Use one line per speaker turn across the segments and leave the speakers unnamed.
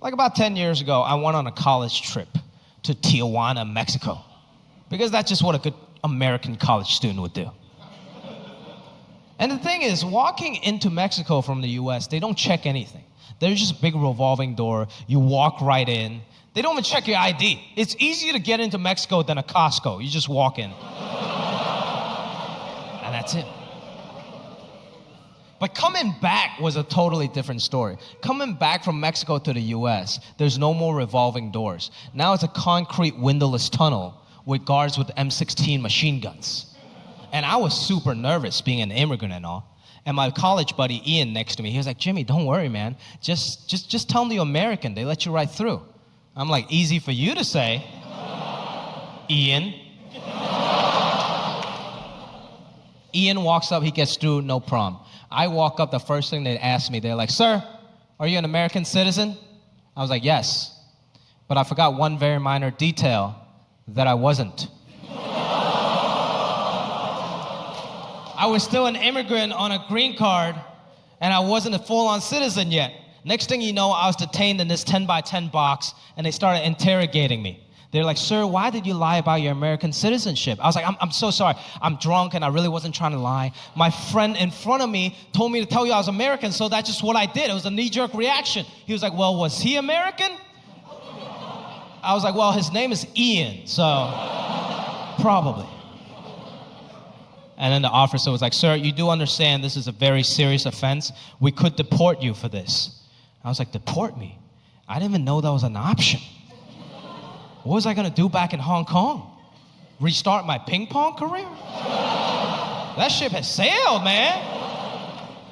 Like about 10 years ago, I went on a college trip to Tijuana, Mexico. Because that's just what a good American college student would do. And the thing is, walking into Mexico from the US, they don't check anything. There's just a big revolving door. You walk right in. They don't even check your ID. It's easier to get into Mexico than a Costco. You just walk in. And that's it. But coming back was a totally different story. Coming back from Mexico to the US, there's no more revolving doors. Now it's a concrete windowless tunnel with guards with M16 machine guns. And I was super nervous being an immigrant and all. And my college buddy Ian next to me, he was like, Jimmy, don't worry, man. Just tell them you're American. They let you right through. I'm like, easy for you to say, Ian. Ian walks up, he gets through, no problem. I walk up, the first thing they ask me, they're like, sir, are you an American citizen? I was like, yes. But I forgot one very minor detail, that I wasn't. I was still an immigrant on a green card, and I wasn't a full-on citizen yet. Next thing you know, I was detained in this 10 by 10 box, and they started interrogating me. They're like, sir, why did you lie about your American citizenship? I was like, I'm so sorry. I'm drunk, and I really wasn't trying to lie. My friend in front of me told me to tell you I was American, so that's just what I did. It was a knee-jerk reaction. He was like, well, was he American? I was like, well, his name is Ian, so probably. And then the officer was like, sir, you do understand this is a very serious offense. We could deport you for this. I was like, deport me? I didn't even know that was an option. What was I gonna do back in Hong Kong? Restart my ping pong career? That ship has sailed, man.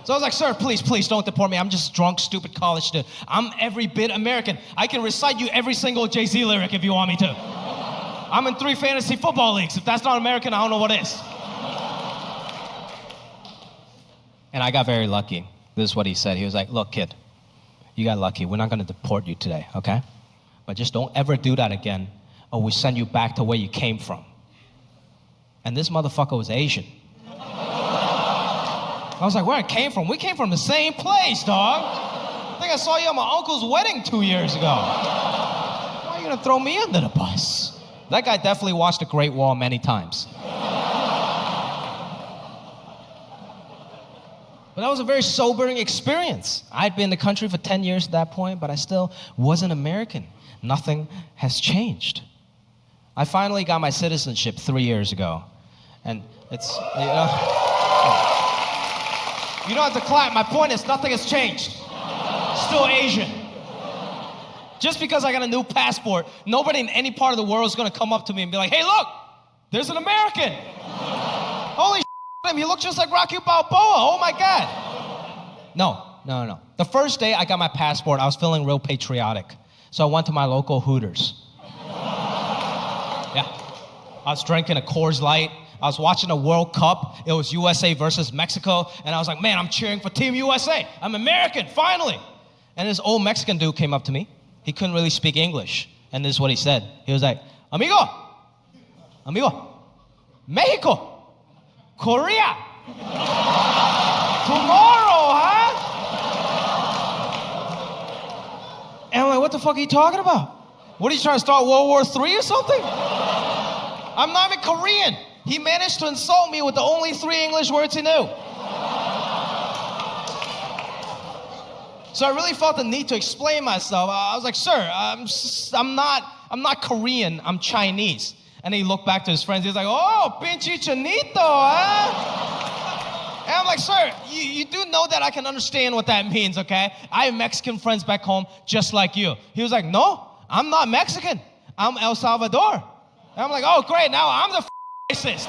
So I was like, sir, please don't deport me. I'm just a drunk, stupid college student. I'm every bit American. I can recite you every single Jay-Z lyric if you want me to. I'm in 3 fantasy football leagues. If that's not American, I don't know what is. And I got very lucky. This is what he said. He was like, look, kid, you got lucky. We're not gonna deport you today, okay? But just don't ever do that again, or we send you back to where you came from. And this motherfucker was Asian. I was like, where I came from? We came from the same place, dog. I think I saw you at my uncle's wedding 2 years ago. Why are you gonna throw me under the bus? That guy definitely watched The Great Wall many times. But that was a very sobering experience. I'd been in the country for 10 years at that point, but I still wasn't American. Nothing has changed. I finally got my citizenship 3 years ago. And it's, you don't have to clap. My point is nothing has changed. Still Asian. Just because I got a new passport, nobody in any part of the world is going to come up to me and be like, hey, look, there's an American. Holy shit, you look just like Rocky Balboa. Oh, my God. No. The first day I got my passport, I was feeling real patriotic. So I went to my local Hooters. Yeah. I was drinking a Coors Light. I was watching a World Cup. It was USA versus Mexico. And I was like, man, I'm cheering for Team USA. I'm American, finally. And this old Mexican dude came up to me. He couldn't really speak English. And this is what he said. He was like, amigo, Mexico, Korea, tomorrow, huh? And I'm like, what the fuck are you talking about? What are you trying to start World War III or something? I'm not even Korean. He managed to insult me with the only 3 English words he knew. So I really felt the need to explain myself. I was like, sir, I'm not Korean, I'm Chinese. And he looked back to his friends, he was like, oh, pinche chanito, huh? And I'm like, sir, you do know that I can understand what that means, okay? I have Mexican friends back home just like you. He was like, no, I'm not Mexican. I'm El Salvador. And I'm like, oh, great, now I'm the racist.